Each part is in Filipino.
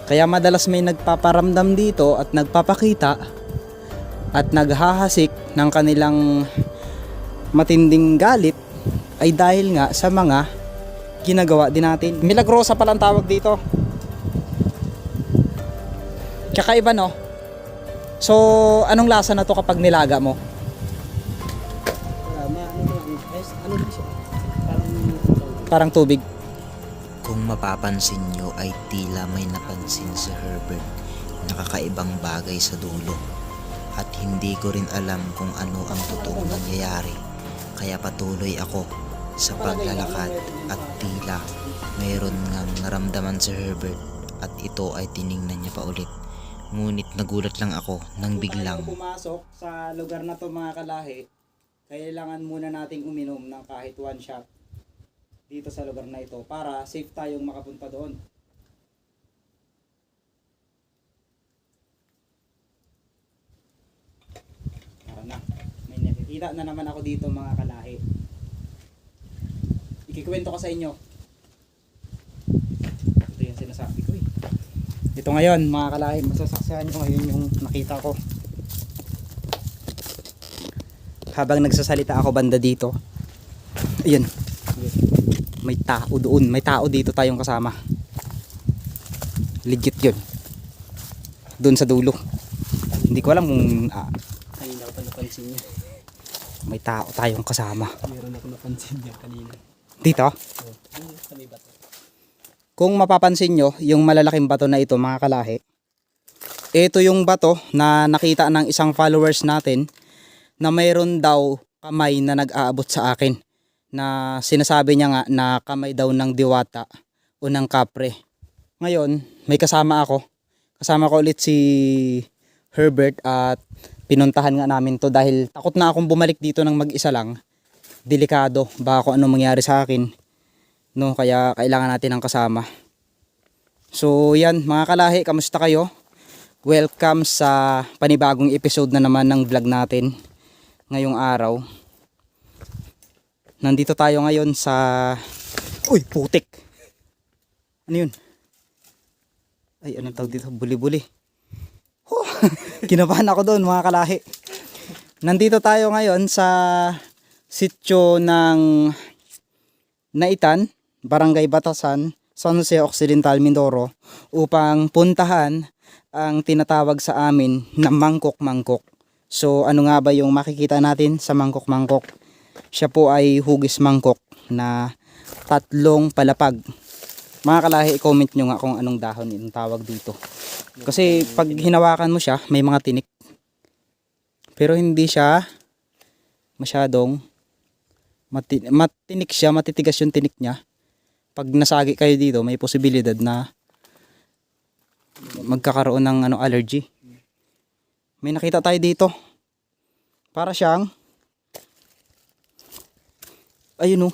Kaya madalas may nagpaparamdam dito at nagpapakita at naghahasik ng kanilang matinding galit ay dahil nga sa mga ginagawa din natin. Milagrosa palang tawag dito. Kakaiba, no? So, anong lasa na to kapag nilaga mo? Parang tubig. Kung mapapansin nyo ay tila may napansin si Herbert na kakaibang bagay sa dulo. At hindi ko rin alam kung ano ang totoong nangyayari. Kaya patuloy ako sa paglalakad at tila mayroon ngang naramdaman si Herbert at ito ay tiningnan niya pa ulit. Ngunit nagulat lang ako nang biglang Pumasok sa lugar na to mga kalahi, kailangan muna nating uminom ng kahit one shot dito sa lugar na ito para safe tayong makapunta doon. Tara na, may nakikita na naman ako dito mga kalahi. Ikikwento ko sa inyo. Ito yung sinasabi ko eh. Ito ngayon mga kalahi, masasaksihan nyo ngayon yung nakita ko. Habang nagsasalita ako banda dito, ayun, may tao doon, may tao dito tayong kasama. Legit yun. Doon sa dulo. Hindi ko alam kung Kanina ko pa napansin niya. may tao tayong kasama. Meron ako napansin niya kanina. Dito, Ano sa may bato? kung mapapansin nyo, yung malalaking bato na ito mga kalahi, ito yung bato na nakita ng isang followers natin na mayroon daw kamay na nag-aabot sa akin, na sinasabi niya nga na kamay daw ng diwata o ng kapre. Ngayon, may kasama ako. Kasama ko ulit si Herbert at pinuntahan nga namin to dahil takot na akong bumalik dito ng mag-isa lang. Delikado, baka kung ano mangyari sa akin. No, kaya kailangan natin ng kasama. So yan mga kalahi, kamusta kayo? Welcome sa panibagong episode na naman ng vlog natin ngayong araw. Nandito tayo ngayon sa... Uy, putik! Ano yun? Ay, anong tawag dito? Buli-buli. Oh, kinabahan ako doon mga kalahi. Nandito tayo ngayon sa sityo ng Naitan, Barangay Batasan, San Jose Occidental, Mindoro, upang puntahan ang tinatawag sa amin na mangkok-mangkok. So ano nga ba yung makikita natin sa mangkok-mangkok? Siya po ay hugis mangkok na 3 palapag. Mga kalahi, i-comment nyo nga kung anong dahon yung tawag dito. Kasi pag hinawakan mo siya, may mga tinik. Pero hindi siya masyadong matinik siya, matitigas yung tinik niya. Pag nasagi kayo dito, may posibilidad na magkakaroon ng allergy. May nakita tayo dito. Para siyang ayun,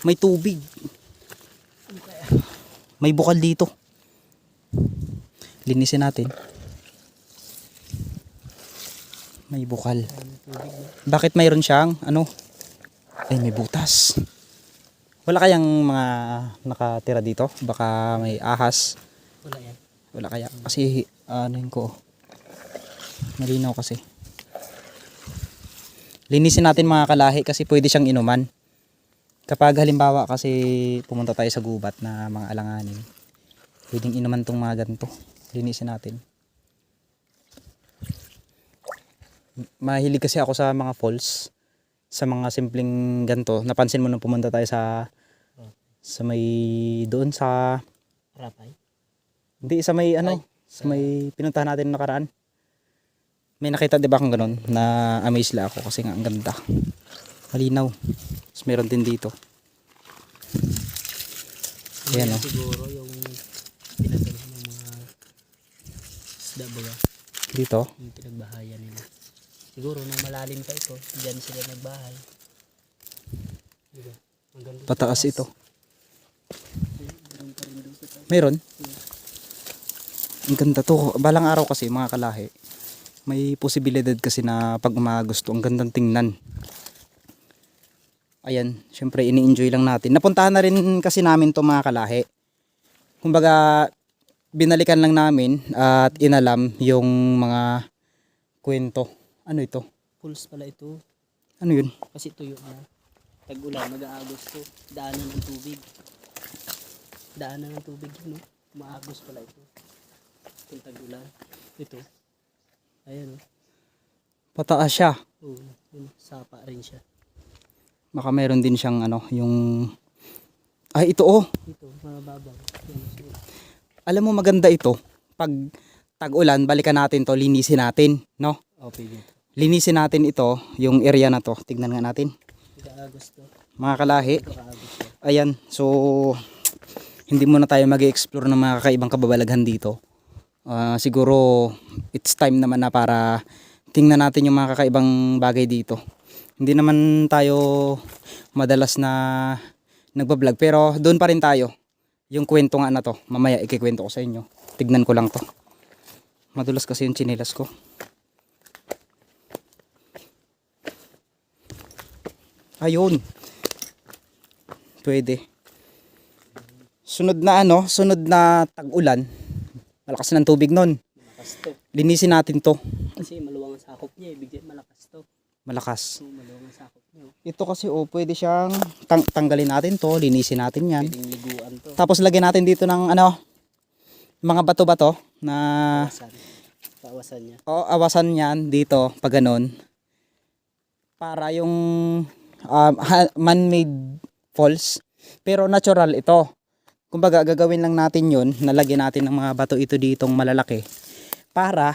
may tubig. May bukal dito. Linisin natin. May bukal. Bakit mayroon siyang ay, may butas. Wala kayang mga nakatira dito? Baka may ahas. Wala yan. Wala kaya. Kasi yun ko. Malinaw kasi. Linisin natin mga kalahi kasi pwede siyang inuman. Kapag halimbawa kasi pumunta tayo sa gubat na mga alanganin, pwedeng inuman tong mga ganito. Linisin natin. Mahilig kasi ako sa mga falls, sa mga simpleng ganito. Napansin mo nung pumunta tayo sa may doon sa Rapay? hindi, sa may sa may pinuntahan natin nakaraan. May nakita 'di ba kung ganun, na amaze la ako kasi nga ang ganda. Malinaw. Tapos meron din dito. Ayan, Siguro yung pinatay ng mga isda ba yan? Dito. Yung pinagbahayan nila. Siguro nung malalim pa ito, dyan sila nagbahay. Diba? Pataas ito. Meron. Ang ganda to. Balang araw kasi mga kalahi, may posibilidad kasi na pag gusto, ang gandang tingnan. Ayan, syempre ini-enjoy lang natin. Napuntahan na rin kasi namin to mga kalahi. kumbaga binalikan lang namin at inalam yung mga kwento. Ano ito? Pulse pala ito. Ano yun? Kasi tuyo na. Tag-ulan, mag-aagos to. Daanan ng tubig. Daanan ng tubig yun, no? Maagos pala ito. Itong tag-ulan. Ito. Ayan, oh. Pataas siya. Oo, yun. Sapa rin siya. Baka meron din siyang ano, yung... Ay, ito oh. Ito, mababaw. Yan, so, Alam mo maganda ito. Pag tag-ulan, balikan natin to, linisin natin, no? pwede. Linisin natin ito, yung area na to. Tignan nga natin. Mag-aagos to. Mga kalahi. Ito kaagos to. Ayan, so hindi muna tayo mag-explore ng mga kakaibang kababalaghan dito. Siguro it's time naman na para tingnan natin yung mga kakaibang bagay dito. Hindi naman tayo madalas na nagbablog pero doon pa rin tayo. Yung kwento nga na to, mamaya ikikwento ko sa inyo. Tignan ko lang to. Madulas kasi yung tsinelas ko. Ayun. Pwede. Sunod na ano, sunod na tag-ulan. Malakas ng tubig nun. Malakas to. Linisin natin to. Kasi maluwang ang sakop niya. Bigyan malakas to. Malakas. So, maluwang ang sakop niya. Ito kasi pwede siyang tanggalin natin to, linisin natin yan. Pwedeng liguan to. Tapos lagyan natin dito ng ano, mga bato-bato na Awasan. Paawasan niya. awasan yan dito pag ganun. Para yung man-made falls. Pero natural ito. Kumbaga gagawin lang natin yun, nalagyan natin ng mga bato ito ditong malalaki para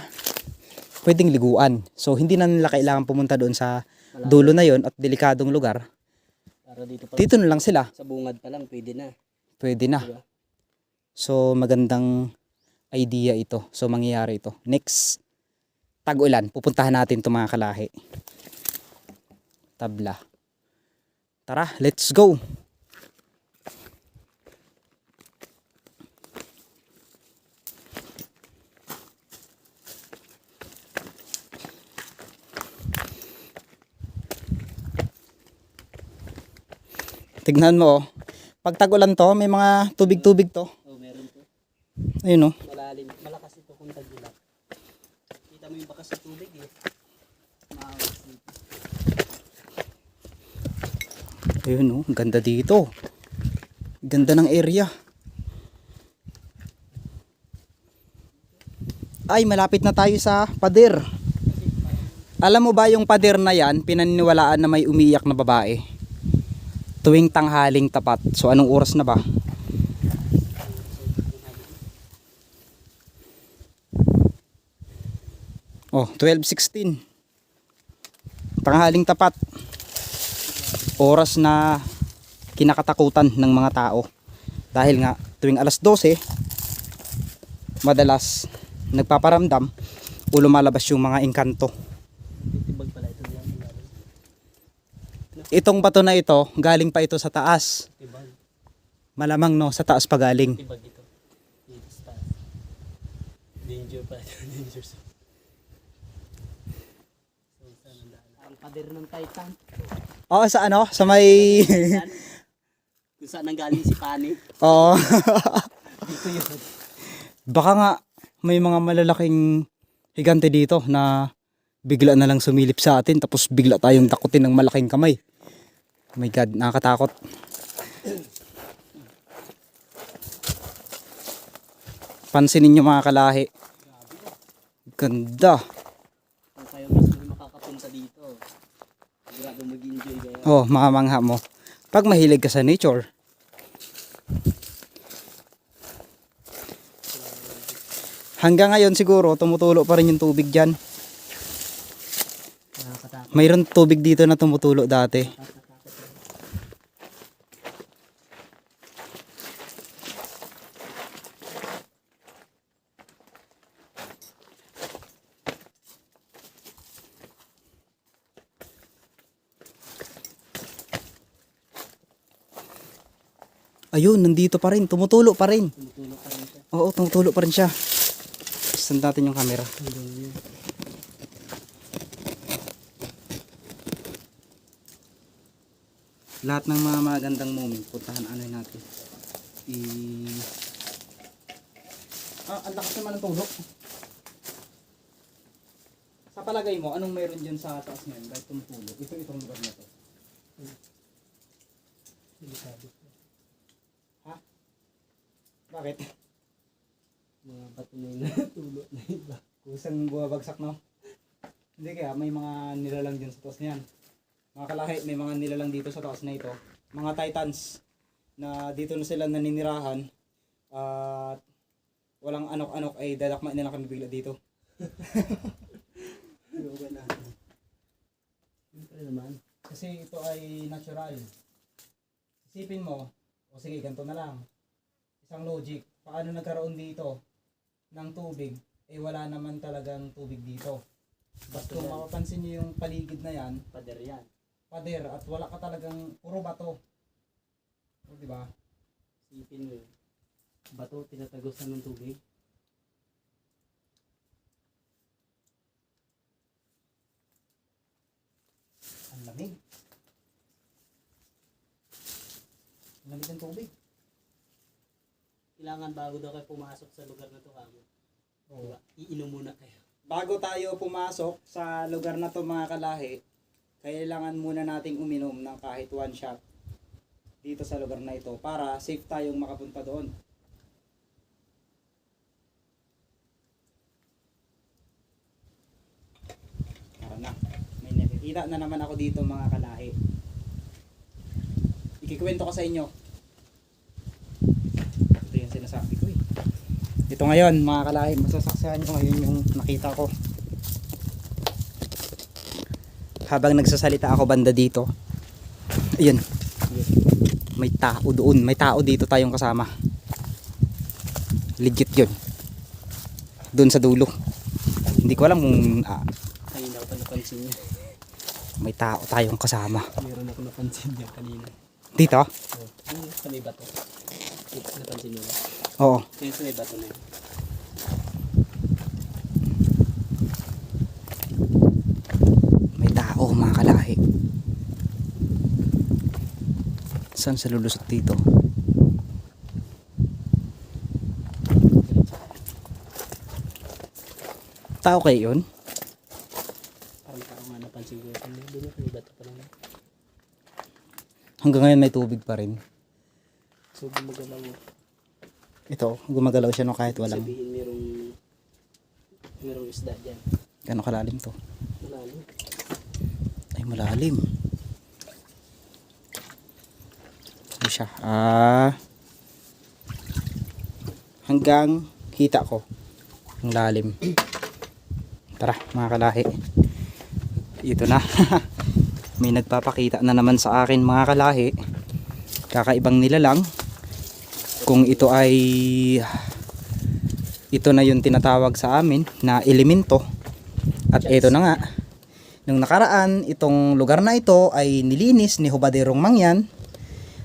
pwedeng liguan. So hindi na nila kailangan pumunta doon sa dulo na yon at delikadong lugar. Para dito pa Dito na lang sila. sa bungad pa lang pwede na. Pwede na. Diba? So magandang idea ito. So mangyayari ito. Next tag-ulan, pupuntahan natin itong mga kalahi. Tabla. Tara, let's go. Tignan mo oh. Pag tag-ulan to, may mga tubig-tubig to. Oh, meron to. Ayun oh. Malalim. Malakas ito kung tag-ulan. Kita mo yung bakas sa tubig eh. Maawas dito. Ayun oh, ganda dito. Ganda ng area. Ay, malapit na tayo sa pader. Alam mo ba yung pader na yan, pinaniniwalaan na may umiiyak na babae? Tuwing tanghaling tapat. So anong oras na ba? Oh, 12:16. Tanghaling tapat. Oras na kinakatakutan ng mga tao. Dahil nga tuwing alas 12, madalas nagpaparamdam o lumalabas yung mga engkanto. Titibag pala ito yan. Itong bato na ito, galing pa ito sa taas. Tibag. Malamang no, sa taas pa galing. Tibag ito. Dito sa taas. Danger pala ito. Danger sa... Ang pader ng Titan. Oo, sa ano? Sa may... Kung saan nanggaling si Pani. Oo. Dito yun. Baka nga may mga malalaking higante dito na bigla na lang sumilip sa atin tapos bigla tayong takutin ng malaking kamay. Oh my God, nakakatakot. Pansinin nyo mga kalahi. Ganda. Kung kayo mismo makakapunta dito, sigurado mag-enjoy kayo. Oh, mamangha mo. Pag mahilig ka sa nature. Hanggang ngayon siguro tumutulo pa rin yung tubig dyan. Nakakatakot. Mayroon tubig dito na tumutulo dati. Ayun, nandito pa rin. Tumutulo pa rin. Tumutulo pa rin siya. Oo, tumutulo pa rin siya. Stand natin yung camera. Hanggang yun. Lahat ng mga magandang moment, puntahan ano natin. Ang lakas naman ng tulok. Sa palagay mo, anong meron dyan sa taas ngayon? Dahil tumutulo. Itong lugar na to. Delikado. Ha? Bakit? Mga bato na yung natulog na iba. Kusang bumabagsak, no? Hindi kaya, may mga nilalang dyan sa taas niyan. Mga kalahi, may mga nilalang dito sa taas na ito. Mga titans na dito na sila naninirahan at walang anok-anok ay dadakma nila kami bigla dito. Yoga na. Siyempre naman. Kasi ito ay natural. Isipin mo, o sige, ganito na lang. Isang logic, paano nagkaroon dito ng tubig, eh wala naman talagang tubig dito. Basta kung mapapansin nyo yung paligid na yan, Pader yan. pader at wala ka talagang puro bato. O, diba? Isipin mo yun. Bato, tinatagosan ng tubig. Ang lamig. Ang lamig ng tubig. Kailangan bago daw kayo pumasok sa lugar na to kamo. Oo. Diba? Iinom muna kayo. Bago tayo pumasok sa lugar na to mga kalahi, kailangan muna nating uminom ng kahit one shot dito sa lugar na ito para safe tayong makapunta doon. Tara na. May nakikita na naman ako dito mga kalahi. Ikikwento ko sa inyo. Ito yung sinasabi ko eh. Ito ngayon mga kalahi, masasaksihan nyo ngayon yung nakita ko. Habang nagsasalita ako banda dito, ayun, may tao doon, may tao dito tayong kasama. Legit yun. Doon sa dulo. Hindi ko alam kung Kanina ko pa napansin niya. may tao tayong kasama. Meron ako napansin niya kanina. Dito? Oh, ano sa may bato? Napansin niyo ba? Oo. Yung sa may bato na yun. May tao mga kalahi. Saan sa lulusot dito? Tao kayo yun? Parang tao nga napansin ko. Doon yung may bato pa lang. Hanggang ngayon may tubig pa rin. So gumagalaw. Ito, gumagalaw siya no kahit walang. Sabihin merong isda dyan. Gano'ng kalalim to? Wala no? Ay malalim. Ano siya? Hanggang kita ko. Ang lalim. Tara mga kalahi. Ito na. May nagpapakita na naman sa akin mga kalahi. Kakaibang nilalang. Kung ito ay ito na yung tinatawag sa amin na elemento. At ito na nga. Nung nakaraan, itong lugar na ito ay nilinis ni Hubaderong Mangyan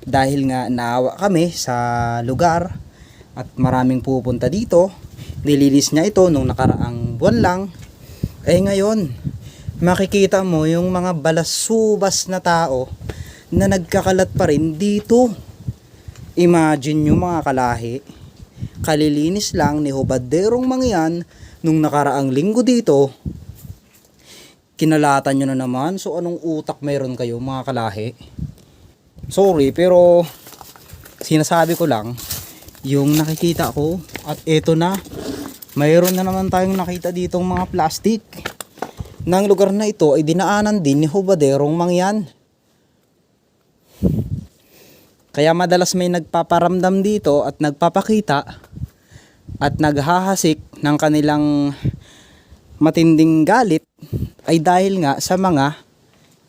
dahil nga naawa kami sa lugar at maraming pupunta dito. Nilinis niya ito nung nakaraang buwan lang. Eh ngayon, makikita mo yung mga balasubas na tao na nagkakalat pa rin dito. Imagine nyo mga kalahi, kalilinis lang ni Hubaderong Mangyan nung nakaraang linggo dito. Kinalatan nyo na naman. So anong utak meron kayo mga kalahi? Sorry pero sinasabi ko lang yung nakikita ko. At eto na, mayroon na naman tayong nakita ditong mga plastic. Nang lugar na ito ay dinaanan din ni Hubaderong Mangyan. Kaya madalas may nagpaparamdam dito at nagpapakita at naghahasik ng kanilang matinding galit ay dahil nga sa mga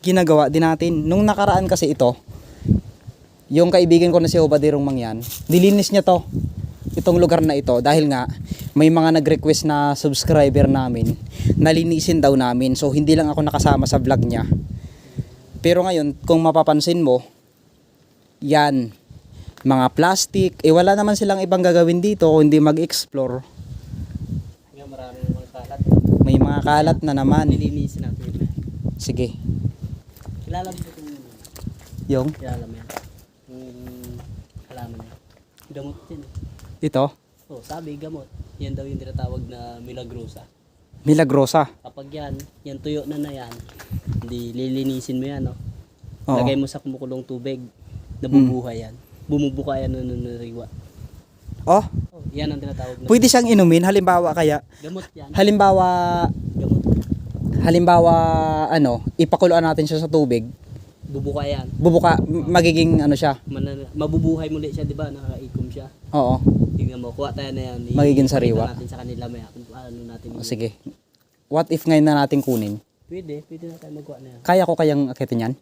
ginagawa din natin. Nung nakaraan kasi ito, yung kaibigan ko na si Hubaderong Mangyan, nilinis niya to, itong lugar na ito dahil nga may mga nag-request na subscriber namin na linisin daw namin. So hindi lang ako nakasama sa vlog niya. Pero ngayon, kung mapapansin mo, yan, mga plastic, wala naman silang ibang gagawin dito kundi mag-explore. Nga maraming mga kalat. May mga kalat na naman. Nilinisin natin. Sige. Kilala mo itong Yung kilala mo yan. Yung halaman yan. Gamot yan. ito, Oh, sabi gamot. yan daw yung tinatawag na milagrosa. Milagrosa. Kapag yan tuyo na yan, hindi lilinisin mo yan, no? Oo. Lagay mo sa kumukulong tubig, nabubuhay yan. Bumubuka yan ng nanariwa. Oh, Oh, yan ang tinatawag na pwede siyang inumin. Halimbawa kaya, gamot yan. halimbawa, Gamot. ipakuluan natin siya sa tubig. Bubuka yan. Bubuka, magiging ano siya. Mabubuhay muli siya, di ba? Nakakaikom siya. Oo. Tingnan mo, kuha tayo na yan. Magiging sariwa. Natin sa kanila maya kung ano natin. O, sige. What if ngayon na natin kunin? Pwede na tayo magkuha na yan. Kaya ko kayang akitin yan?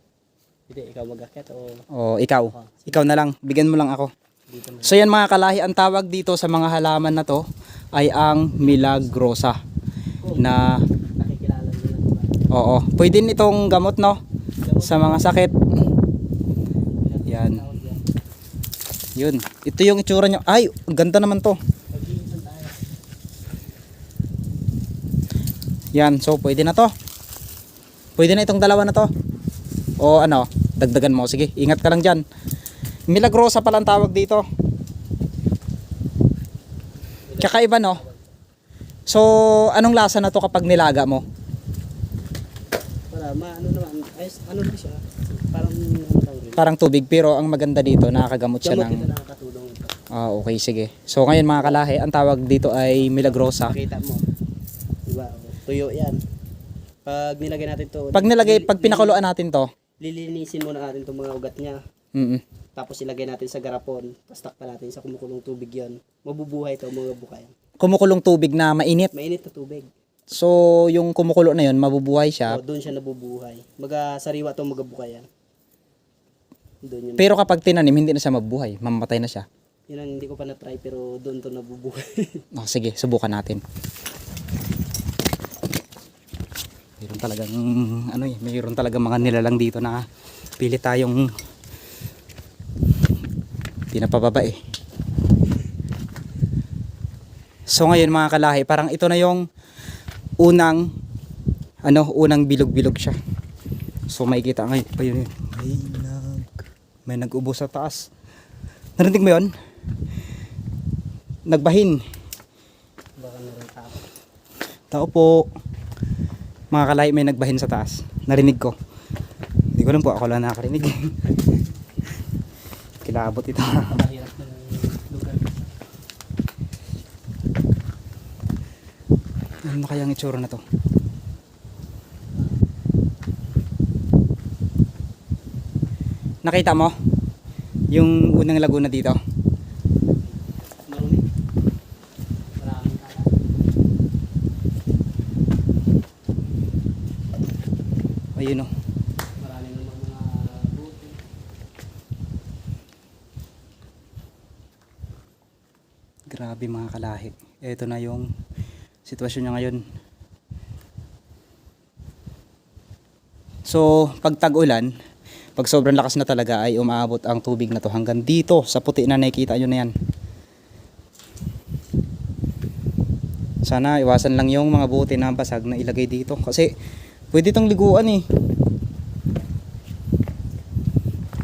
Pwede, ikaw mag-akit o O ikaw? Ikaw na lang. Bigyan mo lang ako. dito na. So yan mga kalahi, ang tawag dito sa mga halaman na to ay ang milagrosa. Na, Nakikilala nyo na, diba? oo. Pwede itong gamot, no? Sa mga sakit. Yan. Tawag yan. Yun. Ito yung itsura nyo. Ay, ang ganda naman to. Pag-iinsan tayo. Yan. So, pwede na to. Pwede na itong dalawa na to. O ano, dagdagan mo. Sige, ingat ka lang dyan. Milagrosa pala ang tawag dito. Kakaiba, no? So, anong lasa na to kapag nilaga mo? Para maano naman, ay, ano ba siya? Parang ano lang rin. Parang tubig, pero ang maganda dito, nakakagamot siya Gamot ng... ito nakakatulong ito. Ah, okay, sige. So, ngayon mga kalahi, ang tawag dito ay milagrosa. Makita mo. Diba? Tuyo yan. Pag nilagay natin to, Pag pinakuluan natin to, lilinisin muna natin itong mga ugat niya. Tapos ilagay natin sa garapon. Tapos takpan natin sa kumukulong tubig yon. Mabubuhay ito, mga buka yan. kumukulong tubig na mainit. Mainit na tubig. So, yung kumukulo na yun, mabubuhay siya. O, doon siya nabubuhay. Maga-sariwa itong magabuka yan. Doon yun. Pero kapag tinanim, hindi na siya mabubuhay. Mamamatay na siya. Yun ang hindi ko pa na-try pero doon to nabubuhay. Oh, sige, subukan natin. Mayroon talagang mga nilalang dito na pili tayong pinapababa eh. So ngayon mga kalahi, parang ito na yung unang bilog-bilog siya. So makikita ngayon pa yun. May nag-ubo sa taas. Narinig mo yun? Nagbahin. Baka meron tao. Tao po. Mga kalahi, may nagbahin sa taas. Narinig ko. Hindi ko lang po, ako lang nakakarinig. Kilabot ito. Mahirap na lugar. Ano kaya ang itsura na to? Nakita mo? Yung unang laguna dito. Marumi. Maraming kalat. Ayun o. Maraming naman mga buti. Grabe mga kalahi. Ito na yung sitwasyon niya ngayon. So, pag tag-ulan, pag sobrang lakas na talaga ay umaabot ang tubig na to hanggang dito sa puti na nakikita nyo na yan. Sana iwasan lang yung mga buti na basag na ilagay dito kasi pwede itong liguan eh.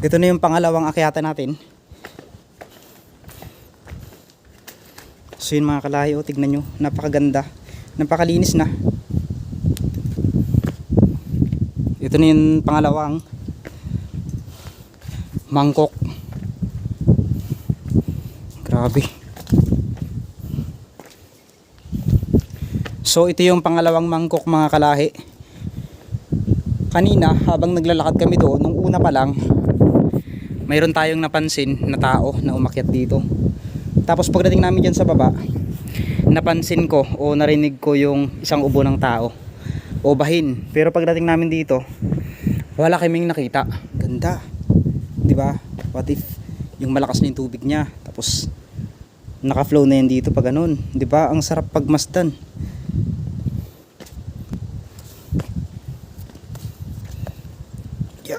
Ito na yung pangalawang akyatan natin. So yun mga kalahi, oh, tignan nyo, napakaganda, napakalinis na. Ito na yung pangalawang mangkok. Grabe. So ito yung pangalawang mangkok mga kalahi. Kanina habang naglalakad kami doon, nung una pa lang, mayroon tayong napansin na tao na umakyat dito. Tapos pagdating namin dyan sa baba, napansin ko o narinig ko yung isang ubo ng tao o bahin. Pero pagdating namin dito, wala kaming nakita. Ganda. 'Di ba? What if yung malakas na yung tubig niya, tapos naka-flow na yan dito pag ganun. 'Di ba? Ang sarap pagmasdan. Yeah.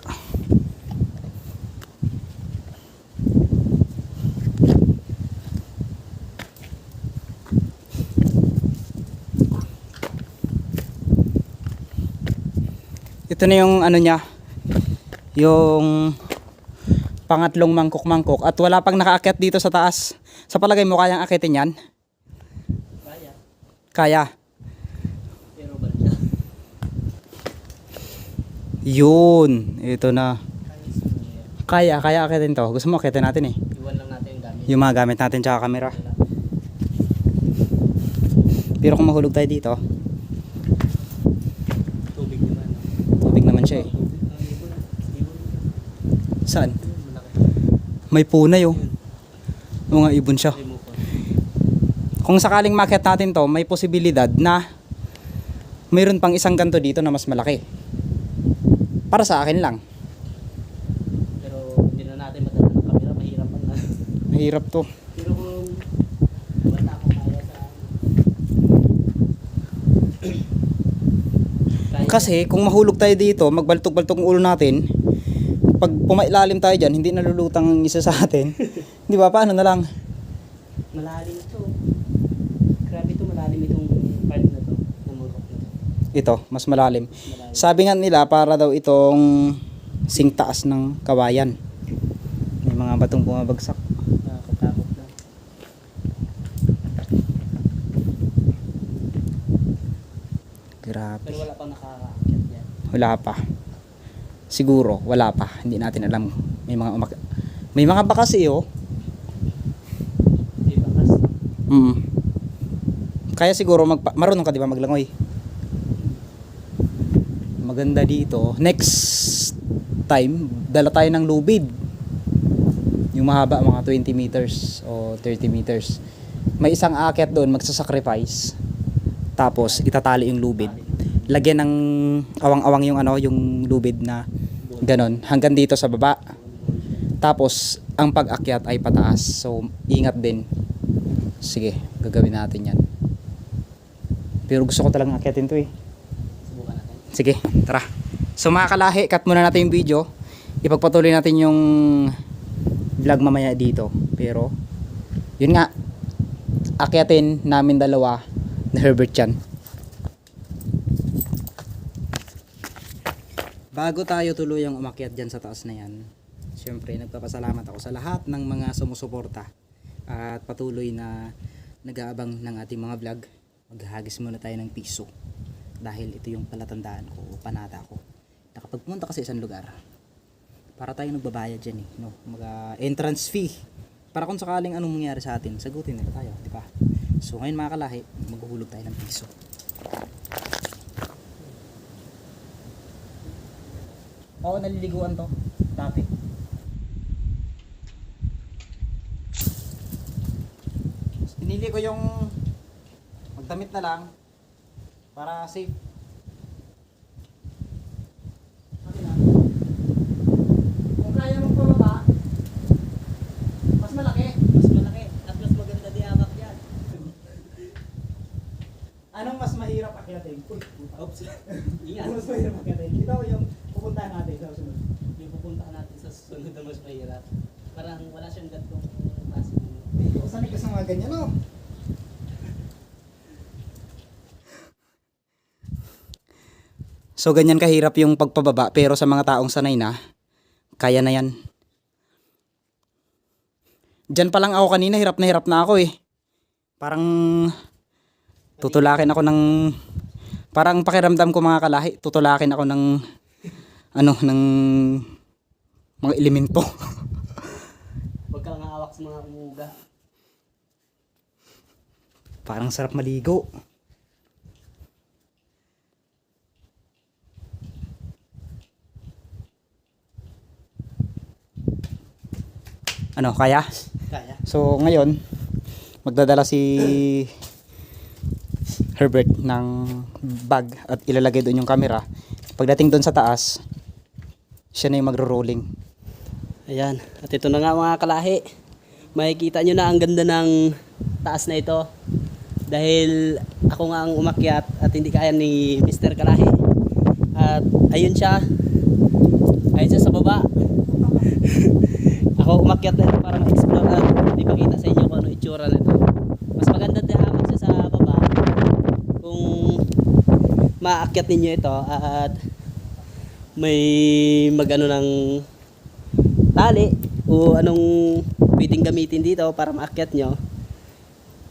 Ito na yung ano niya, yung pangatlong mangkok-mangkok at wala pang nakaakyat dito sa taas. Sa palagay mo kayang akitin yan? Kaya. Pero ba siya? Yun. Ito na. Kaya Kaya akitin to. Gusto mo akitin natin eh. iwan lang natin yung gamit. Yung mga gamit natin tsaka camera. Pero kung mahulog tayo dito, Tubig naman. tubig naman siya eh. Ibon. Saan? Malaki. May punay oh. Mga ibon siya. Remote. Kung sakaling market natin to, may posibilidad na mayroon pang isang ganto dito na mas malaki. Para sa akin lang. Pero hindi na natin madala ng camera. Mahirap pa na. Mahirap to. Pero kung wala akong kaya sa... Kaya- Kasi kung mahulog tayo dito, magbaltok-baltok ang ulo natin, pag pumailalim tayo dyan, hindi nalulutang ang isa sa atin. Di ba? Paano na lang? Malalim ito. Grabe ito, malalim itong part na to. Namurok na to. Ito, mas malalim. Malalim. Sabi nga nila, para daw itong singtaas ng kawayan. May mga batong bumabagsak. Nakakatakot na. Grabe. Pero wala pang nakakaakyat yan. Wala pa. Siguro, wala pa. Hindi natin alam. May mga bakas eh oh. Di ba kas? Kaya siguro marunong ka 'di ba maglangoy? Maganda dito. Next time, dala tayo ng lubid. Yung mahaba, mga 20 meters o 30 meters. May isang aakyat doon, magsasacrifice. Tapos itatali yung lubid. Lagyan ng awang-awang yung yung lubid na ganon hanggang dito sa baba. Tapos ang pag-akyat ay pataas. So ingat din. Sige, gagawin natin 'yan. Pero gusto ko talagang akyatin 'to eh. Subukan natin. Sige, tara. So mga kalahi, cut muna natin yung video. Ipagpatuloy natin yung vlog mamaya dito. Pero yun nga, akyatin namin dalawa na Herbert yan. Bago tayo tuluyang umakyat dyan sa taas na yan, syempre nagpapasalamat ako sa lahat ng mga sumusuporta at patuloy na nag-aabang ng ating mga vlog. Maghahagis muna tayo ng piso dahil ito yung palatandaan ko o panata ko na kapag pumunta ka sa isang lugar, para tayo nagbabayad dyan eh, no? Entrance fee para kung sakaling anong mangyari sa atin, sagutin nila tayo, di ba? So ngayon mga kalahi, maghuhulog tayo ng piso. Oo, naliliguan to dati. Pinili ko yung magdamit na lang para safe. Kung kaya mong pababa, mas malaki. Mas malaki at mas maganda di amak yan. Anong mas mahirap akyatin? Oops. Ingat. Mas mahirap akyatin. Ito yung pupuntahan natin sa sunod. Yung pupuntahan natin sa susunod na mas mahirap. Parang wala siyang gantong klase. Sanay ka sa mga ganyan, no? So ganyan kahirap yung pagpababa, pero sa mga taong sanay na, kaya na yan. Diyan pa lang ako kanina, hirap na ako eh. Parang tutulakin ako ng, parang pakiramdam ko mga kalahi, tutulakin ako ng ng mga elemento. Huwag kang hawak sa mga umuga. Parang sarap maligo. Ano, kaya? Kaya. So ngayon, magdadala si Herbert ng bag at ilalagay doon yung camera. Pagdating doon sa taas, siya na yung magro-rolling. Ayan. At ito na nga mga kalahi. Makikita nyo na ang ganda ng taas na ito. Dahil ako nga ang umakyat at hindi kaya ni Mr. Kalahi. At ayun siya. Ayun siya sa baba. Ako umakyat na ito para ma-explore at ipakita sa inyo kung ano itsura na ito. Mas maganda din hamak siya sa baba kung maakyat ninyo ito at may magano ng tali o anong pwedeng gamitin dito para maakyat nyo.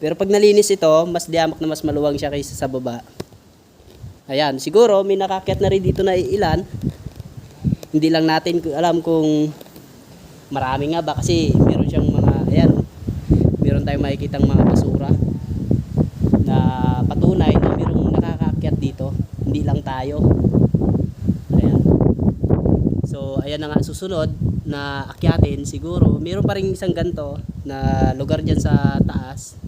Pero pag nalinis ito, mas diamak na mas maluwang siya kaysa sa baba. Ayan, siguro may nakakyat na rin dito na ilan. Hindi lang natin alam kung marami nga ba kasi meron siyang mga, ayan, meron tayong makikitang mga basura na patunay na merong nakakakyat dito. Hindi lang tayo. Ayan. So, ayan na nga susunod na akyatin siguro. Meron pa rin isang ganto na lugar dyan sa taas.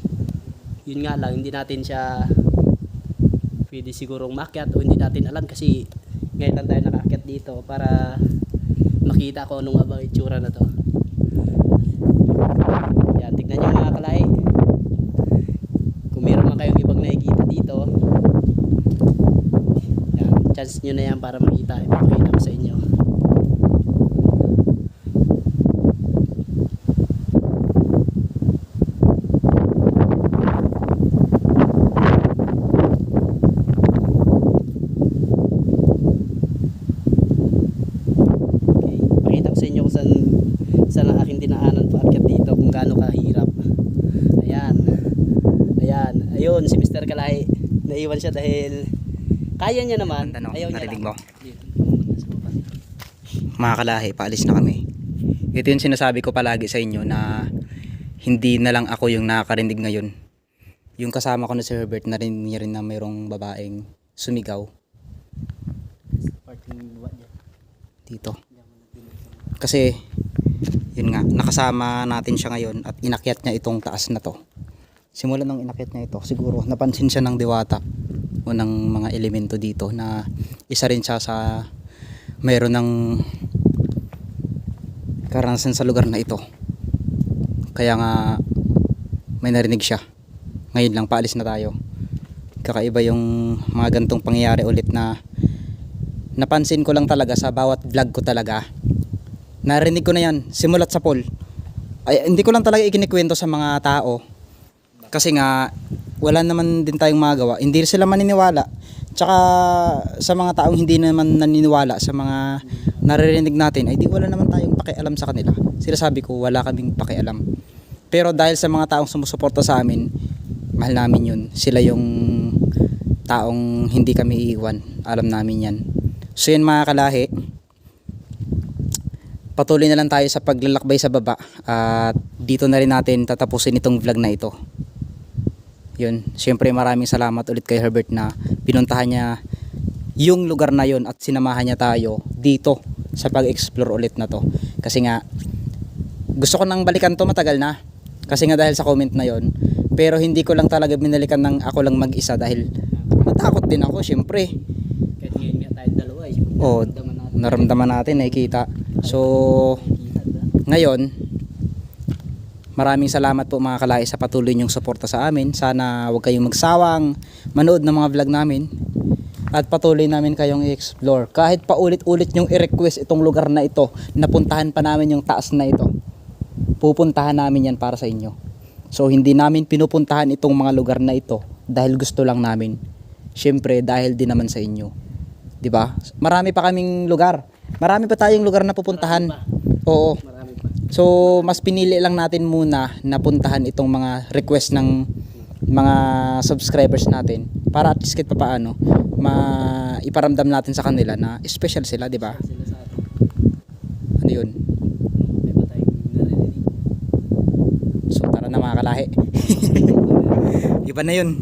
Yun nga lang, hindi natin siya pwede sigurong makyat o hindi natin alam kasi ngayon lang tayo nakakyat dito para makita ko anong abang itsura na to. Yan, tignan nyo mga kalay. Kung meron man kayong ibang nakikita dito, yan, chance nyo na yan para makita. Ipapakita ko sa inyo. Sa inyo kung saan ang aking dinaanan paakyat dito, kung gaano kahirap. Ayan. Ayan. Ayun, si Mr. Kalay. Naiwan siya dahil kaya niya naman. Ano, Ayaw niya narinig lang. mo? Mga kalahi, paalis na kami. Ito yung sinasabi ko palagi sa inyo na hindi na lang ako yung nakakarinig ngayon. Yung kasama ko na si Herbert, narinig niya rin na mayroong babaeng sumigaw dito. Kasi yun nga, nakasama natin siya ngayon at inakyat niya itong taas na to. Simula nang inakyat niya ito, siguro napansin siya ng diwata o ng mga elemento dito na isa rin siya sa mayroon ng karanasan sa lugar na ito. Kaya nga may narinig siya. Ngayon lang, paalis na tayo. Kakaiba yung mga gantong pangyayari ulit na napansin ko lang talaga sa bawat vlog ko talaga. Narinig ko na yan simulat sa poll. Ay, hindi ko lang talaga ikinikwento sa mga tao kasi nga wala naman din tayong magagawa, hindi sila maniniwala. Tsaka sa mga taong hindi naman naniniwala sa mga naririnig natin, ay di wala naman tayong pakialam sa kanila. Sinasabi ko wala kaming pakialam, pero dahil sa mga taong sumusuporta sa amin, mahal namin yun. Sila yung taong hindi kami iiwan, alam namin yan. So yun mga kalahi, patuloy na lang tayo sa paglalakbay sa baba at dito na rin natin tatapusin itong vlog na ito. Yun, syempre maraming salamat ulit kay Herbert na pinuntahan niya yung lugar na yun at sinamahan niya tayo dito sa pag-explore ulit na to. Kasi nga gusto ko nang balikan to matagal na. Kasi nga dahil sa comment na yon, pero hindi ko lang talaga binalikan ng ako lang mag-isa dahil natakot din ako syempre. Kahit ngayon nga tayo dalawa eh. Oh, naramdaman natin, nakikita. So, ngayon, maraming salamat po mga kalay sa patuloy niyong suporta sa amin. Sana huwag kayong magsawang manood ng mga vlog namin. At patuloy namin kayong i-explore. Kahit paulit-ulit niyong i-request itong lugar na ito, napuntahan pa namin yung taas na ito. Pupuntahan namin yan para sa inyo. So, hindi namin pinupuntahan itong mga lugar na ito dahil gusto lang namin. Siyempre, dahil din naman sa inyo. 'Di ba? Marami pa kaming lugar. Marami pa tayong lugar na pupuntahan. Oo. Marami pa. So, mas pinili lang natin muna na puntahan itong mga request ng mga subscribers natin para at least kahit papaano iparamdam natin sa kanila na special sila, 'di ba? Sila sa atin. Ano 'yun? May ba tayong narinig? So, tara na mga kalahi. Iba na 'yun.